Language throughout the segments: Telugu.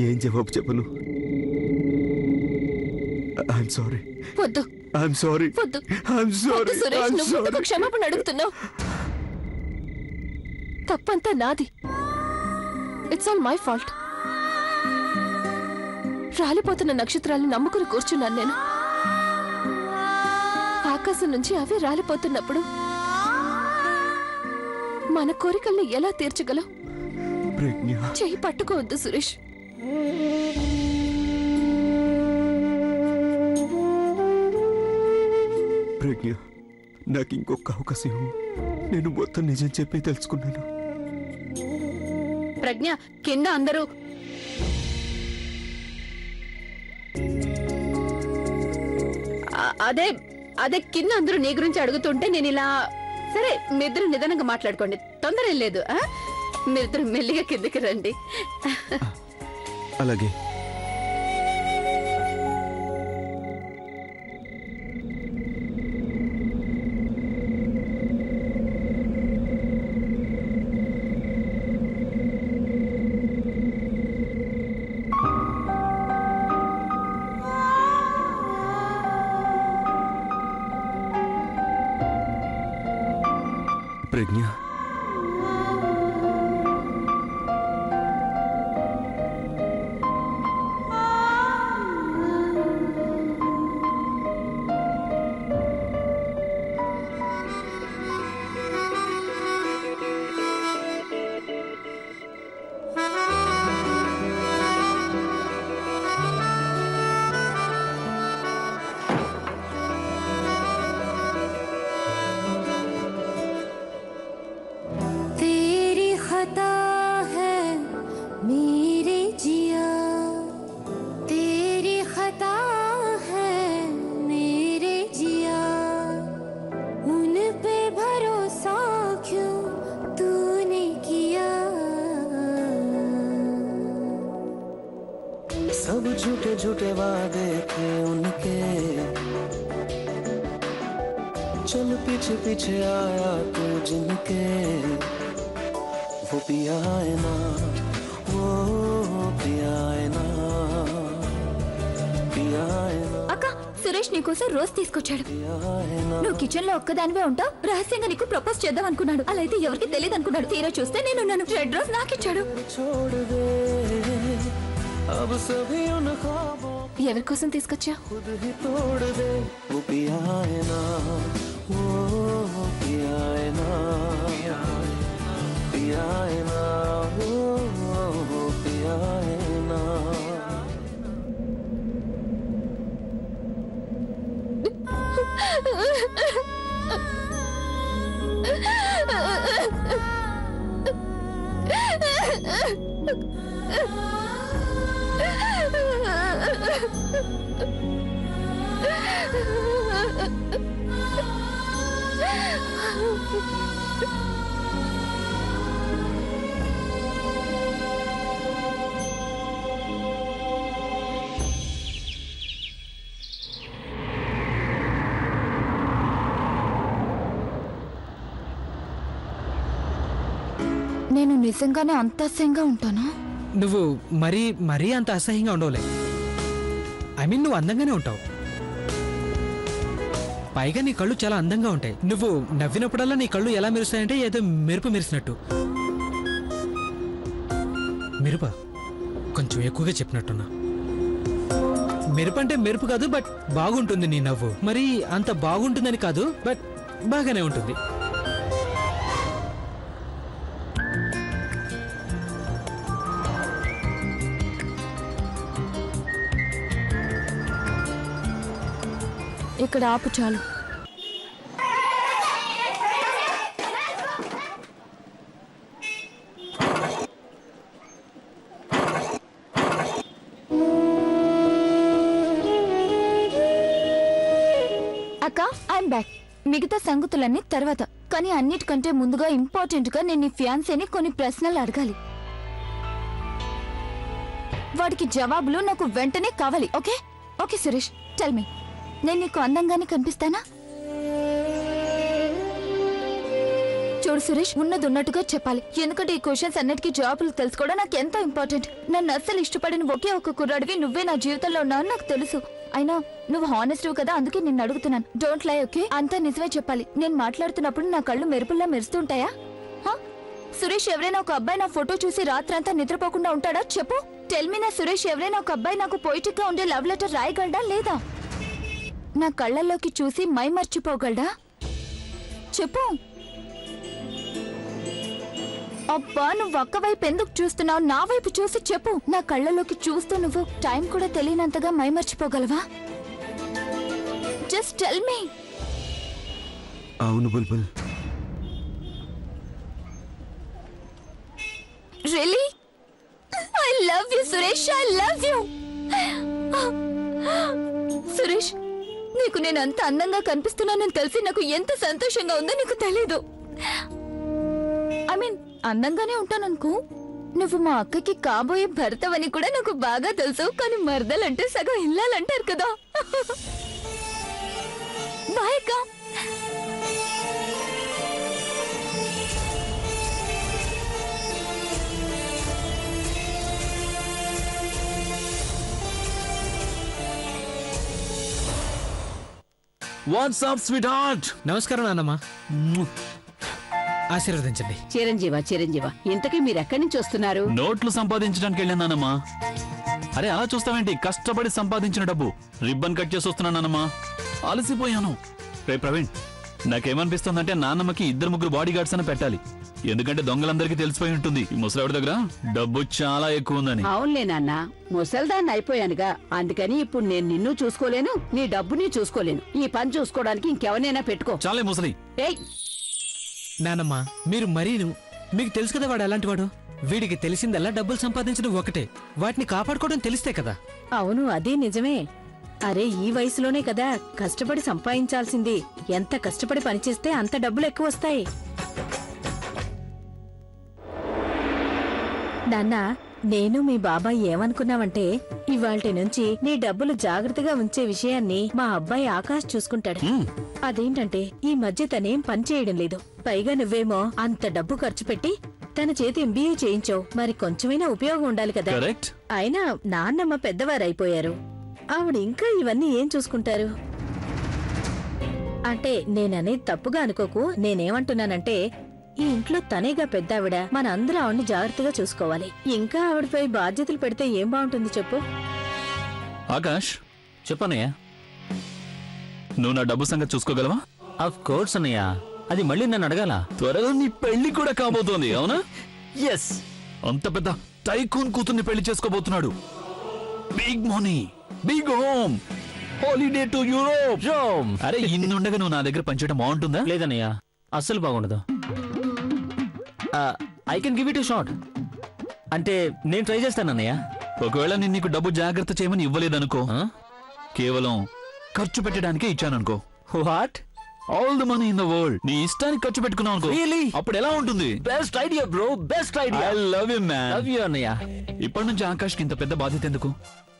ఏం జవాబు చెప్పను? I'm sorry. వద్దు. I'm sorry. వద్దు. I'm sorry. సురేష్, నువ్వు ఎందుకు క్షమాపణ అడుగుతున్నావు? తప్పంతా నాది. It's all my fault. రాలిపోతున్న నక్షత్రాలను నమ్ముకుని కూర్చున్నాను నేను. ఆకాశం నుంచి అవే రాలిపోతున్నప్పుడు మన కోరికల్ని ఎలా తీర్చగలవు? చెయ్యి పట్టుకోవద్దు సురేష్. ప్రజ్ఞ, నాకు ఇంకొక అవకాశం. నేను మొత్తం నిజం చెప్పి తెలుసుకున్నాను. ప్రజ్ఞ, కింద అందరూ అదే అదే కింద అందరూ నీ గురించి అడుగుతుంటే నేను ఇలా. సరే, మీరిద్దరు నిదానంగా మాట్లాడుకోండి, తొందర ఏం లేదు. మీరిద్దరు మెల్లిగా కిందకి రండి. అలాగే. ప్రజ్ఞ, सब झूठे झूठे वादे थे उनके, चल पीछे पीछे आया तू जिनके, वो पिया है ना, वो पिया है ना, पिया है ना. అక్క, సురేష్ నీకోసం రోజ్ తీసుకొచ్చాడు. నువ్వు కిచెన్ లో ఒక్కదానివే ఉంటావు. రహస్యంగా నీకు ప్రపోజ్ చేద్దాం అనుకున్నాడు. అలా అయితే ఎవరికి తెలియదు అనుకున్నాడు. తీరా చూస్తే నేను రెడ్ రోజ్ నాకిచ్చాడు. ఎవరి కోసం తీసుకొచ్చా? నేను నిజంగానే అంత అసహ్యంగా ఉంటానా? నువ్వు మరీ అంత అసహ్యంగా ఉండవులే. ఐ మీన్, నువ్వు అందంగానే ఉంటావు. పైగా నీ కళ్ళు చాలా అందంగా ఉంటాయి. నువ్వు నవ్వినప్పుడల్లా నీ కళ్ళు ఎలా మెరుస్తాయంటే ఏదో మెరుపు మెరిసినట్టు. మెరుప కొంచెం ఎక్కువగా చెప్పినట్టున్నా. మెరుపు అంటే మెరుపు కాదు, బట్ బాగుంటుంది నీ నవ్వు. మరి అంత బాగుంటుందని కాదు, బట్ బాగానే ఉంటుంది. ఇక్కడ ఆపు చాలు. అక్క, ఐఎమ్ బ్యాక్. మిగతా సంగతులన్నీ తర్వాత, కానీ అన్నిటికంటే ముందుగా ఇంపార్టెంట్ గా నేను నీ ఫియాన్సీని కొన్ని ప్రశ్నలు అడగాలి. వాటికి జవాబులు నాకు వెంటనే కావాలి. Okay? Okay Suresh, tell me. నేను నీకు అందంగానే కనిపిస్తానా? చూడు సురేష్, ఉన్నది ఉన్నట్టుగా చెప్పాలి. ఎందుకంటే ఈ క్వశ్చన్స్ అన్నిటికీ జవాబులు తెలుసుకోవడం నాకు ఎంతో ఇంపార్టెంట్. నన్ను అస్సలు ఇష్టపడిన ఒకే ఒక కుర్రాడివి నువ్వే నా జీవితంలో ఉన్నావని నాకు తెలుసు. అయినా నువ్వు హానెస్ట్ కదా, అందుకే నిన్ను అడుగుతున్నాను. Don't lie, okay? అంతా నిజమే చెప్పాలి. నేను మాట్లాడుతున్నప్పుడు నా కళ్ళు మెరుపుల్లా మెరుస్తుంటాయా? సురేష్, ఎవరైనా ఒక అబ్బాయి నా ఫోటో చూసి రాత్రంతా నిద్రపోకుండా ఉంటాడా చెప్పు? టెల్ మీ, నా సురేష్ ఎవరైనా ఒక అబ్బాయి నాకు పొయిటిక్ గా ఉండే లవ్ లెటర్ రాయగలడా లేదా? నా కళ్ళల్లోకి చూసి మై మర్చిపోగలడా చెప్పు. అబ్బా, నువ్వు అక్క వైపు ఎందుకు చూస్తున్నావు? నా వైపు చూసి చెప్పు. నా కళ్ళలోకి చూస్తూ నువ్వు టైం కూడా తెలియనంతగా మై మర్చిపోగలవా? Just tell me. అవును Bulbul. Really? I love you Suresh, I love you. Suresh, నీకు నేను అంత అందంగా కనిపిస్తున్నానని తెలిసి నాకు ఎంత సంతోషంగా ఉందో నీకు తెలీదు. ఐ మీన్, అందంగానే ఉంటాననుకో. నువ్వు మా అక్కకి కాబోయే భర్తవని కూడా నాకు బాగా తెలుసు. కానీ మరదలంటే సగం ఇల్లాలంటారు కదా. బాయ్ అక్క. WhatsApp sweet heart. నమస్కారం నాన్నమ్మా. ఆశీర్వదించండి. చిరంజీవ ఇంతకీ మీరెక్కడి నుంచి వస్తున్నారు? నోట్లు సంపాదించడానికి వెళ్ళానమ్మా. అరే అలా చూస్తావేంటి? కష్టపడి సంపాదించిన డబ్బు రిబ్బన్ కట్ చేసి వస్తున్నానమ్మా. అలసిపోయాను. రే ప్రవీణ్, నాకేమనిపిస్తుందంటే నాన్నమ్మకి 2-3 బాడీ గార్డ్స్ అని పెట్టాలి. ఎందుకంటే దొంగలందరికీ తెలిసిపోయి ఉంటుంది ఈ ముసలావిడ దగ్గర డబ్బు చాలా ఎక్కువ ఉందని. అవునులే నాన్న, ముసల్దాన్ని అయిపోయానుగా. అందుకని ఇప్పుడు నేను నిన్ను చూసుకోలేను, నీ డబ్బుని చూసుకోలేను. ఈ పని చూసుకోవడానికి ఇంకెవరైనా పెట్టుకో. చాలే ముసలి. ఏయ్, నానమ్మా, మీరు మరీను. మీకు తెలుసు కదా వాడు ఎలాంటి వాడు. వీడికి తెలిసిందల్లా డబ్బులు సంపాదించడం ఒకటే. వాటిని కాపాడుకోవడం తెలిస్తే కదా. అవును, అదే నిజమే. అరే, ఈ వయసులోనే కదా కష్టపడి సంపాదించాల్సింది. ఎంత కష్టపడి పనిచేస్తే అంత డబ్బులు ఎక్కువ వస్తాయి. నాన్నా, నేను మీ బాబాయ్ ఏమనుకున్నావంటే ఇవాల్టి నుంచి నీ డబ్బులు జాగ్రత్తగా ఉంచే విషయాన్ని మా అబ్బాయి ఆకాష్ చూసుకుంటాడు. అదేంటంటే ఈ మధ్య తనేం పని చేయడం లేదు. పైగా నువ్వేమో అంత డబ్బు ఖర్చు పెట్టి తన చేతి ఎంబీఏ చేయించావు. మరి కొంచెమైనా ఉపయోగం ఉండాలి కదా. కరెక్ట్. అయినా నాన్నమ్మ పెద్దవారైపోయారు. ఆవిడ ఇంకా ఇవన్నీ ఏం చూసుకుంటారు? అంటే నేననేది తప్పుగా అనుకోకు. నేనేమంటున్నానంటే ఈ ఇంట్లో తనేగా పెద్దావిడ. మన అందరూ ఆవిడ్ని జాగ్రత్తగా చూసుకోవాలి. ఇంకా ఆవిడపై బాధ్యతలు పెడితే ఏం బాగుంటుంది చెప్పు? ఆకాష్, చెప్పనయ్యా, నువ్వు నా డబ్బు సంగతి చూసుకోగలవా? ఆఫ్ కోర్స్ అన్నయ్య, అది మళ్ళీ నన్ను అడగాల. త్వరలో నీ పెళ్లి కూడా కాబోతోంది, అవునా? ఎస్. అంత పెద్ద టైకూన్ కూతుర్ని పెళ్లి చేసుకోబోతున్నాడు. Big money, big home, holiday to Europe. అరే, ఇన్నుండగా నువ్వు నా దగ్గర పనిచేయడం బాగుంటుందా? లేదన్నయ్య, అస్సలు బాగుండదు. I can give it a shot. అంటే నేను ట్రై చేస్తానన్నయ్య. ఒకవేళ నేను నీకు డబ్బు జాగ్రత్త చేయమని ఇవ్వలేదనుకో, కేవలం ఖర్చు పెట్టడానికే ఇచ్చాననుకో. What? All the money in the world నీ ఇష్టానికి ఖర్చు పెట్టుకున్నావు అనుకో. Really? అప్పుడు ఎలా ఉంటుంది? Best idea bro, best idea. I love you man. Love you అన్నయ్య. ఇప్పటి నుంచి ఆకాష్కి ఇంత పెద్ద బాధ్యత ఎందుకు?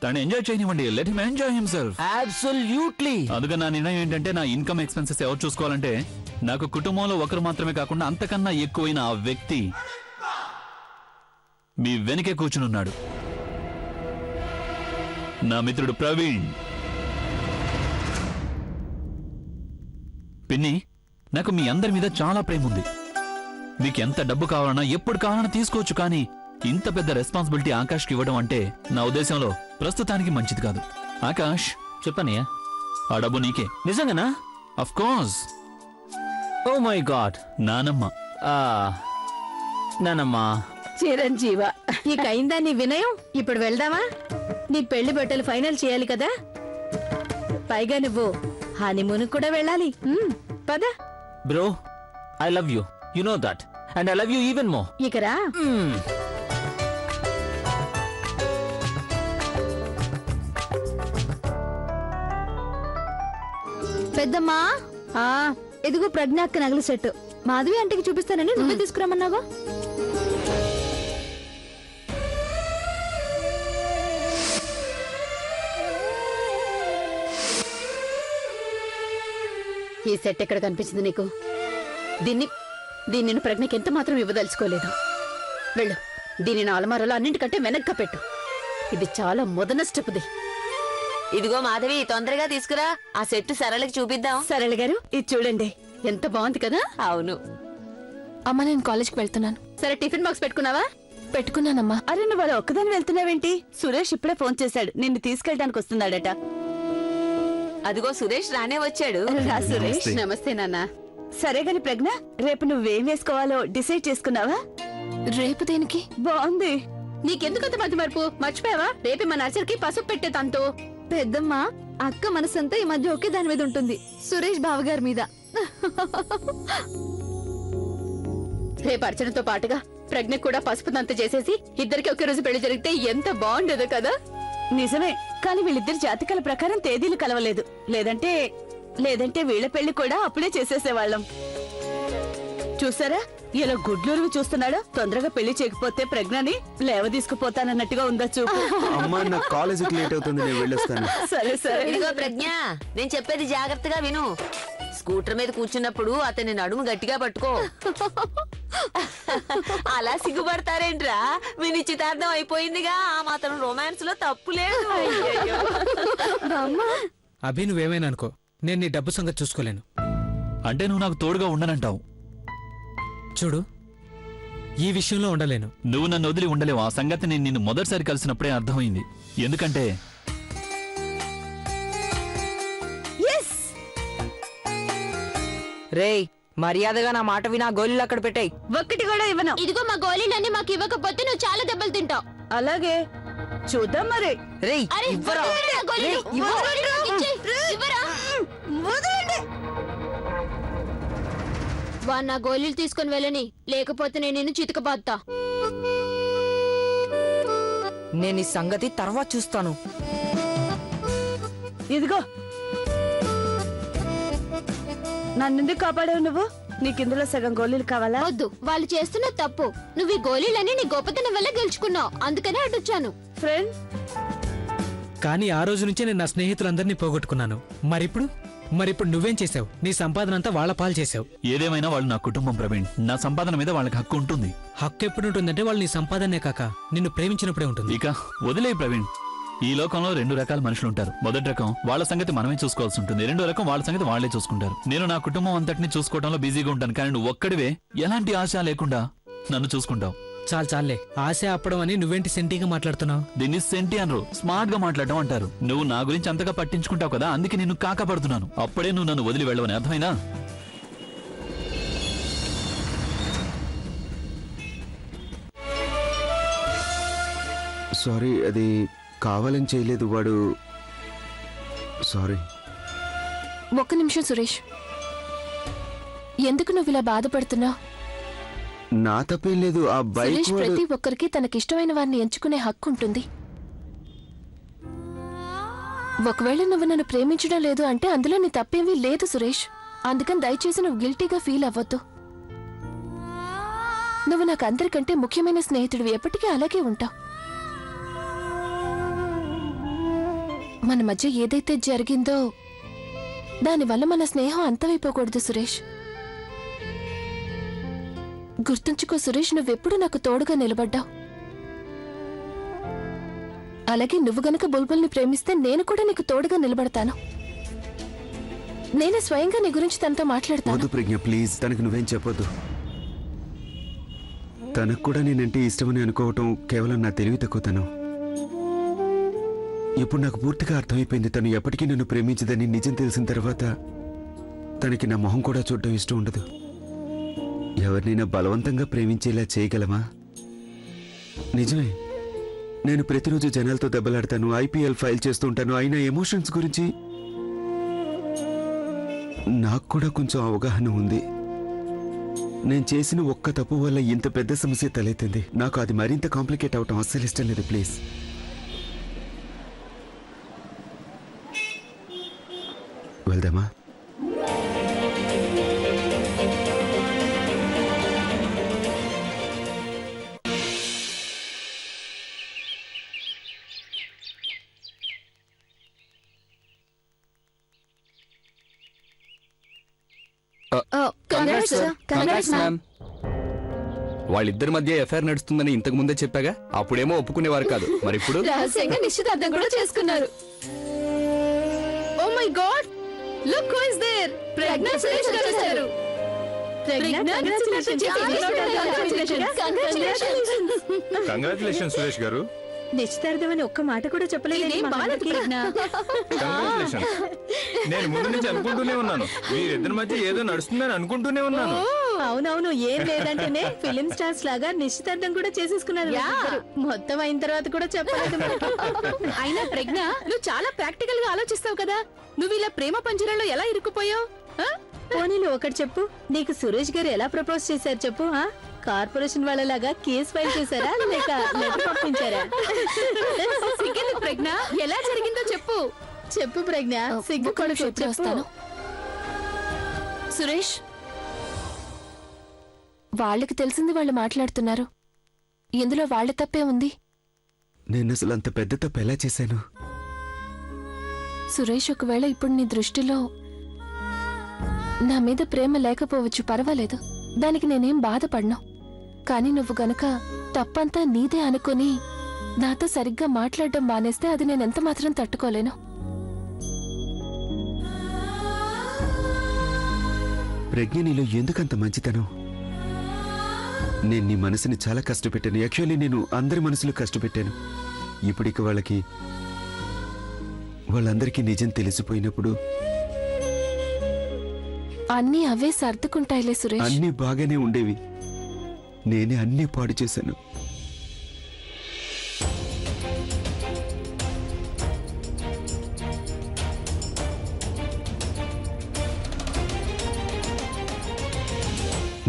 తను ఎంజాయ్ చేయనివ్వండి. Let him enjoy himself. Absolutely. అందుకని నా నిర్ణయం ఏంటంటే నా ఇన్కమ్ ఎక్స్పెన్సెస్ ఎవరు చూసుకోవాలంటే నాకు కుటుంబంలో ఒకరు మాత్రమే కాకుండా అంతకన్నా ఎక్కువైన ఆ వ్యక్తి మీ వెనకే కూర్చునున్నాడు. నా మిత్రుడు ప్రవీణ్. పిన్ని, నాకు మీ అందరి మీద చాలా ప్రేమ ఉంది. మీకు ఎంత డబ్బు కావాలన్నా ఎప్పుడు కావాలన్నా తీసుకోవచ్చు. కానీ ఇంత పెద్ద రెస్పాన్సిబిలిటీ ఆకాష్కి ఇవ్వడం అంటే నా ఉద్దేశంలో ప్రస్తుతానికి మంచిది కాదు. ఆకాష్, చెప్పన్నయ్య. ఆ డబ్బు నీకే. నిజంగానా? Of course. Oh my God. నానమ్మ. నానమ్మా. చిరంజీవ, ఇక అయిందా నీ వినయం? ఇప్పుడు వెళ్దామా? నీ పెళ్లి బట్టలు ఫైనల్ చేయాలి కదా. పైగా నువ్వు హనీమూన్ కూడా వెళ్ళాలి. పద. Bro, I love you. You know that. And I love you even more. ఇక రా. పెద్దమ్మా, ఎదుగు ప్రజ్ఞాక్క నగలు సెట్ మాధవి అంటికి చూపిస్తానని నువ్వే తీసుకురామన్నావా? ఈ సెట్ ఎక్కడ కనిపించింది నీకు? దీన్ని దీన్ని నేను ప్రజ్ఞకి ఎంత మాత్రం ఇవ్వదలుచుకోలేదు. వెళ్ళు, దీని నా అలమారలో అన్నింటికంటే వెనక్కి పెట్టు. ఇది చాలా మొదన స్టెప్ది. ఇదిగో మాధవి, తొందరగా తీసుకురా, ఆ సెట్ సరళకి చూపిద్దాం. సరళ గారు, ఇది చూడండి, ఎంత బాగుంది కదా. అవును. అమ్మ, నేను కాలేజ్కి వెళ్తున్నాను. సరే, టిఫిన్ బాక్స్ పెట్టుకున్నావా? పెట్టుకున్నానమ్మా. అరే, నువ్వు వాళ్ళ ఒక్కదాన్ని వెళ్తున్నావేంటి? సురేష్ ఇప్పుడే ఫోన్ చేశాడు, నిన్ను తీసుకెళ్ళడానికి వస్తున్నాడట. అదిగో సురేష్ రానే వచ్చాడు. రా సురేష్. నమస్తే నాన్న. సరే గాని ప్రజ్ఞ, రేపు నువ్వేం వేసుకోవాలో డిసైడ్ చేసుకున్నావా? రేపు దేనికి? బాగుంది. నీకెందుకంత మధ్య మరుపు? మర్చిపోయావా? రేపు మా నర్సరీకి పసుపు పెట్టే తంతు. పెద్దమ్మ, అక్క మనసంతా ఈ మధ్య ఒకే దాని మీద ఉంటుంది, సురేష్ బావగారి మీద. రేపు అర్చనతో పాటుగా ప్రజ్ఞ కూడా పసుపు తంతు చేసేసి ఇద్దరికి ఒకే రోజు పెళ్లి జరిగితే ఎంత బాగుండేదో కదా. నిజమే, కానీ వీళ్ళిద్దరి జాతకాల ప్రకారం తేదీలు కలవలేదు. లేదంటే వీళ్ళ పెళ్లి కూడా అప్పుడే చేసేసేవాళ్ళం. చూసారా, ఇలా గుడ్లూరువి చూస్తున్నాడు. తొందరగా పెళ్లి చేయకపోతే ప్రజ్ఞని లేవ తీసుకుపోతానన్నట్టుగా ఉందా చూపు. అమ్మా, నా కాలేజీకి లేట్ అవుతుంది, నేను వెళ్ళొస్తాను. సరే సరే. ఇదిగో ప్రజ్ఞ, నేను చెప్పేది జాగ్రత్తగా విను. స్కూటర్ మీద కూర్చున్నప్పుడు అతని నడుము గట్టిగా పట్టుకో. అలా సిగ్గుపడతారేంట్రా? మీ నిశ్చితార్థం అయిపోయిందిగా, ఆ మాత్రం రొమాన్స్ లో తప్పు లేదు. అభి, నువ్వేమైనా అనుకో, నేను నీ డబ్బు సంగతి చూసుకోలేను. అంటే నువ్వు నాకు తోడుగా ఉండనంటావు? చూడు, ఈ విషయంలో ఉండలేను. నువ్వు నన్ను వదిలి ఉండలేవు. ఆ సంగతి నేను నిన్ను మొదటిసారి కలిసినప్పుడే అర్థమైంది. ఎందుకంటే రేయ్, మర్యాదగా నా మాట వినా, గోళీలు అక్కడ పెట్టాయి. ఒక్కటి కూడా ఇవ్వను. ఇదిగో మా గోళీలన్నీ మాకు ఇవ్వకపోతే నువ్వు చాలా దెబ్బలు తింటావు. అలాగే చూద్దాం మరి. రేయ్, ఇవ్వరా? రేయ్, వాడు నా గోళీలు తీసుకుని వెళ్ళని, లేకపోతే నేను నిన్ను చితకబాద్దా. నేను ఈ సంగతి తర్వాత చూస్తాను. ఇదిగో, నన్నెందుకు కాపాడావు నువ్వు? నీకిందులో సగం గోళీలు కావాలా? వద్దు, వాళ్ళు చేస్తున్న తప్పు. నువ్వు ఈ గోళీలన్నీ నీ గొప్పతనం వల్ల గెలుచుకున్నావు, అందుకనే అడ్డొచ్చాను. ఫ్రెండ్, కానీ ఆ రోజు నుంచే నేను నా స్నేహితులందరినీ పోగొట్టుకున్నాను. మరిప్పుడు నువ్వేం చేసావు? నీ సంపాదన అంతా వాళ్ల పాలు చేసావు. ఏదేమైనా వాళ్ళు నా కుటుంబం ప్రవీణ్. నా సంపాదన మీద వాళ్ళకి హక్కు ఉంటుంది. హక్కు ఎప్పుడు ఉంటుందంటే వాళ్ళు నీ సంపాదనే కాక నిన్ను ప్రేమించినప్పుడే ఉంటుంది. ఇక వదిలే ప్రవీణ్. ఈ లోకంలో 2 రకాల మనుషులు ఉంటారు. మొదటి రకం వాళ్ళ సంగతి మనమే చూసుకోవాల్సి ఉంటుంది. రెండో రకం వాళ్ళ సంగతి వాళ్లే చూసుకుంటారు. నేను నా కుటుంబం అంతటిని చూసుకోవడంలో బిజీగా ఉంటాను, కానీ నువ్వు ఒక్కడివే ఎలాంటి ఆశ లేకుండా నన్ను చూసుకుంటావు. చాలే, ఆశ అప్పడం అని నువ్వేంటి సెంటీగా మాట్లాడుతున్నావు? దీన్ని సెంటి అనరు, స్మార్ట్ గా మాట్లాడడం అంటారు. నువ్వు నా గురించి అంతగా పట్టించుకుంటావు కదా, అందుకే నిన్ను కాకపడుతున్నాను. అప్పుడే నువ్వు నన్ను వదిలి వెళ్ళవని అర్థమైనా? సారీ, అది కావాలని చేయలేదు. వాడు సారీ. ఒక్క నిమిషం సురేష్, ఎందుకు నువ్వు ఇలా బాధపడుతున్నావు? నా తప్పేం లేదు. ఆ బైక్ సురేష్, ప్రతి ఒక్కరికి తనకిష్టమైన వారిని ఎంచుకునే హక్కు ఉంటుంది. ఒకవేళ నువ్వు నన్ను ప్రేమించడం లేదు అంటే అందులో నీ తప్పేమీ లేదు సురేష్. అందుకని దయచేసి నువ్వు గిల్టీగా ఫీల్ అవ్వద్దు. నువ్వు నాకు అందరికంటే ముఖ్యమైన స్నేహితుడివి, ఎప్పటికీ అలాగే ఉంటావు. మన మధ్య ఏదైతే జరిగిందో దానివల్ల మన స్నేహం అంతమైపోకూడదు సురేష్. గుర్తుంచుకో సురేష్, నువ్వెప్పుడు నాకు తోడుగా నిలబడ్డావు. అలాగే నువ్వు గనక బుల్బుల్ని ప్రేమిస్తే నేను కూడా నీకు తోడుగా నిలబడతాను. నేనే స్వయంగా నీ గురించి తనతో మాట్లాడతాను. వద్దు ప్రజ్ఞ, ప్లీజ్. తనకు నువ్వేం చెప్పొద్దు. తనకు కూడా నేనంటే ఇష్టమని అనుకోవటం కేవలం నా తెలివి తక్కువతనం. ఇప్పుడు నాకు పూర్తిగా అర్థమైపోయింది. తను ఎప్పటికీ నన్ను ప్రేమించదని నిజం తెలిసిన తర్వాత తనకి నా మొహం కూడా చూడటం ఇష్టం ఉండదు. ఎవరినైనా బలవంతంగా ప్రేమించేలా చేయగలమా? నిజమే, నేను ప్రతిరోజు జనాలతో దెబ్బలాడతాను, ఐపీఎల్ ఫైల్ చేస్తూ ఉంటాను. అయినా ఎమోషన్స్ గురించి నాకు కూడా కొంచెం అవగాహన ఉంది. నేను చేసిన ఒక్క తప్పు వల్ల ఇంత పెద్ద సమస్య తలెత్తింది. నాకు అది మరింత కాంప్లికేట్ అవటం అస్సలు ఇష్టం లేదు. ప్లీజ్ వెళ్దామా? Congrats, ma'am. వాళ్ళిద్దరి మధ్య ఎఫ్ఐఆర్ నడుస్తుందని ఇంతకు ముందే చెప్పాగా, అప్పుడేమో ఒప్పుకునేవారు కాదు, మరి ఇప్పుడు రహస్యంగా నిశ్చితార్థం కూడా చేసుకున్నారు. Oh my god, look who is there. Pragna Suresh గారు వచ్చారు. కంగ్రాచులేషన్ సురేష్ గారు. నిశ్చితార్థం అని ఒక్క మాట కూడా చెప్పలేదు. కంగ్రాచులేషన్. నేను ముందు నుంచి అనుకుంటూనే ఉన్నాను, మీరిద్దరి మధ్య ఏదో నడుస్తుందని అనుకుంటూనే ఉన్నాను. అవునవును, ఏం లేదంటేనే ఫిలిం స్టార్స్ లాగా నిశ్చితార్థం కూడా చేసేసుకున్నారు. మొత్తం అయిన తర్వాత కూడా చెప్పలేదు. అయినా ప్రజ్ఞ, నువ్వు చాలా ప్రాక్టికల్ గా ఆలోచిస్తావు కదా, నువ్వు ఇలా ప్రేమ పంజరంలో ఎలా ఇరుక్కుపోయావు? పోనీలు ఒకటి చెప్పు, నీకు సురేష్ గారు ఎలా ప్రపోజ్ చేశారు చెప్పు. కార్పొరేషన్ వాళ్ళలాగా కేసు ఫైల్ చేశారా లేక లెటర్ పంపించారా? ప్రజ్ఞ, ఎలా జరిగిందో చెప్పు. చెప్పు ప్రజ్ఞ, సిగ్గు కూడా వస్తాను. సురేష్, వాళ్ళకి తెలిసింది వాళ్ళు మాట్లాడుతున్నారు. ఇందులో వాళ్ళ తప్పే ఉంది. నేను అసలు అంత పెద్ద తప్పు ఎలా చేశాను? సురేష్, ఒకవేళ ఇప్పుడు నీ దృష్టిలో నా మీద ప్రేమ లేకపోవచ్చు, పర్వాలేదు, దానికి నేనేం బాధపడను. కానీ నువ్వు గనక తప్పంతా నీదే అనుకుని నాతో సరిగ్గా మాట్లాడడం మానేస్తే అది నేనెంత మాత్రం తట్టుకోలేను. ప్రజ్ఞ, నీలో ఎందుకంత మంచితనం? నేను నీ మనసుని చాలా కష్టపెట్టాను. యాక్చువల్లీ నేను అందరి మనసులు కష్టపెట్టాను. ఇప్పుడిక వాళ్ళందరికీ నిజం తెలిసిపోయినప్పుడు అన్నీ అవే సర్దుకుంటాయిలే సురేష్. అన్నీ బాగానే ఉండేవి, నేనే అన్నీ పాడు చేశాను.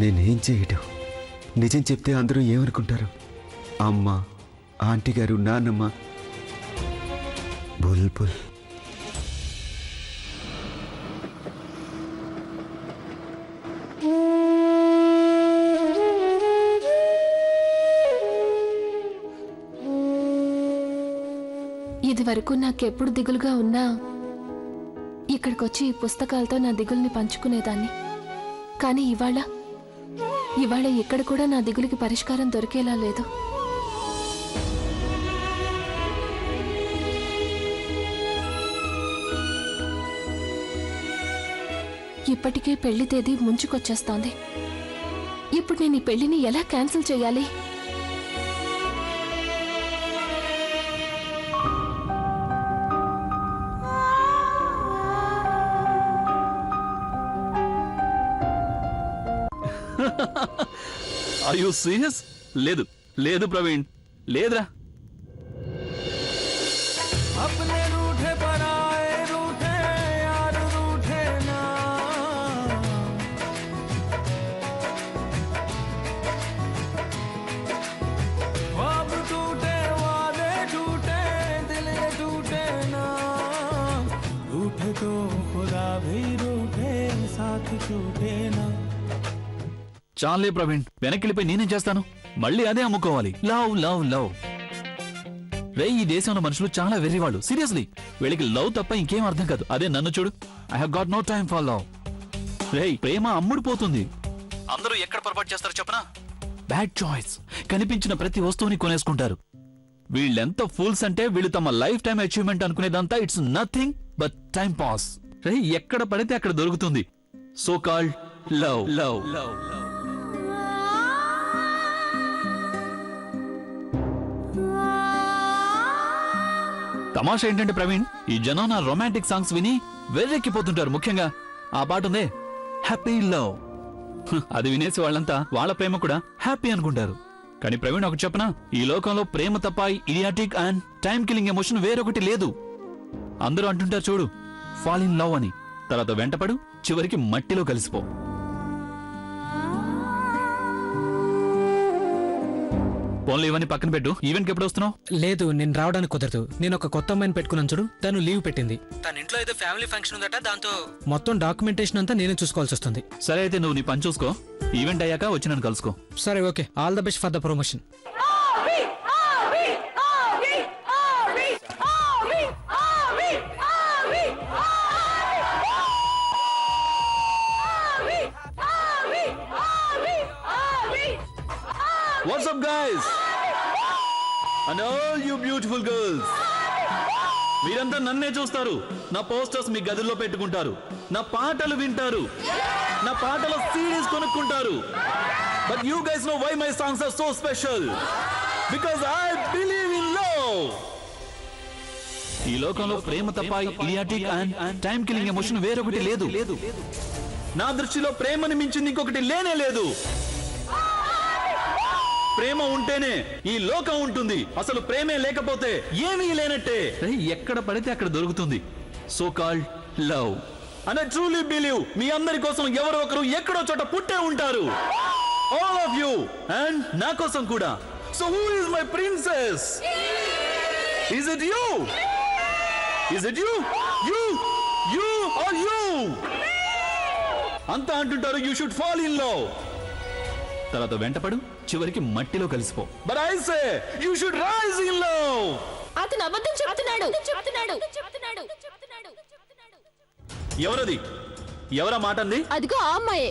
నేనేం చేయటం? నిజం చెప్తే అందరూ ఏమనుకుంటారు? అమ్మ, ఆంటీ గారు, నాన్నమ్మ, బుల్బుల్. ఇది వరకు నాకెప్పుడు దిగులుగా ఉన్నా ఇక్కడికొచ్చి ఈ పుస్తకాలతో నా దిగుల్ని పంచుకునేదాన్ని. కానీ ఇవాళ ఇక్కడ కూడా నా దిగులుకి పరిష్కారం దొరికేలా లేదు. ఇప్పటికే పెళ్లి తేదీ ముంచుకొచ్చేస్తోంది. ఇప్పుడు నేను ఈ పెళ్లిని ఎలా క్యాన్సిల్ చేయాలి? Are you serious? లేదు లేదు ప్రవీణ్, లేదురా. अपने रूठे पर आए रूठे यार रूठे ना, ख्वाब टूटे वादे टूटे दिल ये टूटे ना, रूठे तो खुदा भी रूठे साथ टूटे ना. చాలే ప్రవీణ్, వెనక్కి వెళ్ళిపోయి నేనేం చేస్తాను? మళ్ళీ అదే అమ్ముకోవాలి. Love love love. రే, ఈ దేశంలో మనుషులు చాలా వెర్రివాళ్ళు. సీరియస్లీ, వీళ్ళకి లవ్ తప్ప ఇంకేం అర్థం కాదు. అదే నన్ను చూడు, I have got no time for love. రే, ప్రేమ అమ్ముడుపోతుంది. అందరూ ఎక్కడ పొరపాటు చేస్తారో చెప్పనా? Bad choice. కనిపించిన ప్రతి వస్తువుని కొనేసుకుంటారు. వీళ్ళెంత ఫూల్స్ అంటే వీళ్ళు తమ లైఫ్ టైం అచీవ్మెంట్ అనుకునేదంతా it's nothing but time pass. రే, ఎక్కడ పడితే అక్కడ దొరుకుతుంది so called love love love. తమాషా ఏంటంటే ప్రవీణ్, ఈ జనం నా రొమాంటిక్ సాంగ్స్ విని వెర్రెక్కిపోతుంటారు. ముఖ్యంగా ఆ పాట ఉందే, హ్యాపీ లవ్. అది వినేసి వాళ్ళంతా వాళ్ళ ప్రేమ కూడా హ్యాపీ అనుకుంటారు. కానీ ప్రవీణ్, ఒకటి చెప్పనా? ఈ లోకంలో ప్రేమ తప్ప idiotic and time killing emotion వేరొకటి లేదు. అందరూ అంటుంటారు చూడు, ఫాల్ ఇన్ లవ్ అని, తర్వాత వెంటపడు, చివరికి మట్టిలో కలిసిపో. పోన్లు ఇవన్నీ పక్కన పెట్టు. ఈవెంట్కి ఎప్పుడు వస్తున్నావు? లేదు, నేను రావడానికి కుదరదు. నేను ఒక కొత్త అమ్మాయిని పెట్టుకున్నాను చూడు, తను లీవ్ పెట్టింది. తన ఇంట్లో ఏదో ఫ్యామిలీ ఫంక్షన్ ఉందట, దాంతో మొత్తం డాక్యుమెంటేషన్ అంతా నేనే చూసుకోవాల్సి వస్తుంది. సరే, అయితే నువ్వు నీ పని చూసుకో. ఈవెంట్ అయ్యాక వచ్చి నన్ను కలుసుకో. సరే, okay. All the best for the promotion. What's up, guys? And all you beautiful girls. మీరంతా నన్నే చూస్తారు, నా పోస్టర్స్ మీ గదుల్లో పెట్టుకుంటారు, నా పాటలు వింటారు, నా పాటల సీడీస్ కొనుక్కుంటారు. But you guys know why my songs are so special? Because I believe in love. ఈ లోకంలో ప్రేమ తప్ప idiotic and time killing emotion వేరొకటి లేదు. నా దృష్టిలో ప్రేమని మించింది ఇంకొకటి లేనే లేదు. ప్రేమ ఉంటేనే ఈ లోకం ఉంటుంది. అసలు ప్రేమే లేకపోతే ఏమీ లేనట్టే. ఎక్కడ పడితే అక్కడ దొరుకుతుంది. So called love. And I truly believe me అందరి కోసం ఎవరో ఒకరు ఎక్కడో చోట పుట్టే ఉంటారు. ఆల్ ఆఫ్ యూ అండ్ నా కోసం కూడా. So who is my princess? Is it you? Is it you? You you are you? అంతా అంటుంటారు you should fall in love. తర్వాత వెంటపడు, చివరికి మట్టిలో కలిసిపో. But I say you should rise in love. అతను అబద్ధం చెప్తున్నాడు. ఎవరది? ఎవరా మాట అంది? అదిగో ఆ అమ్మాయే.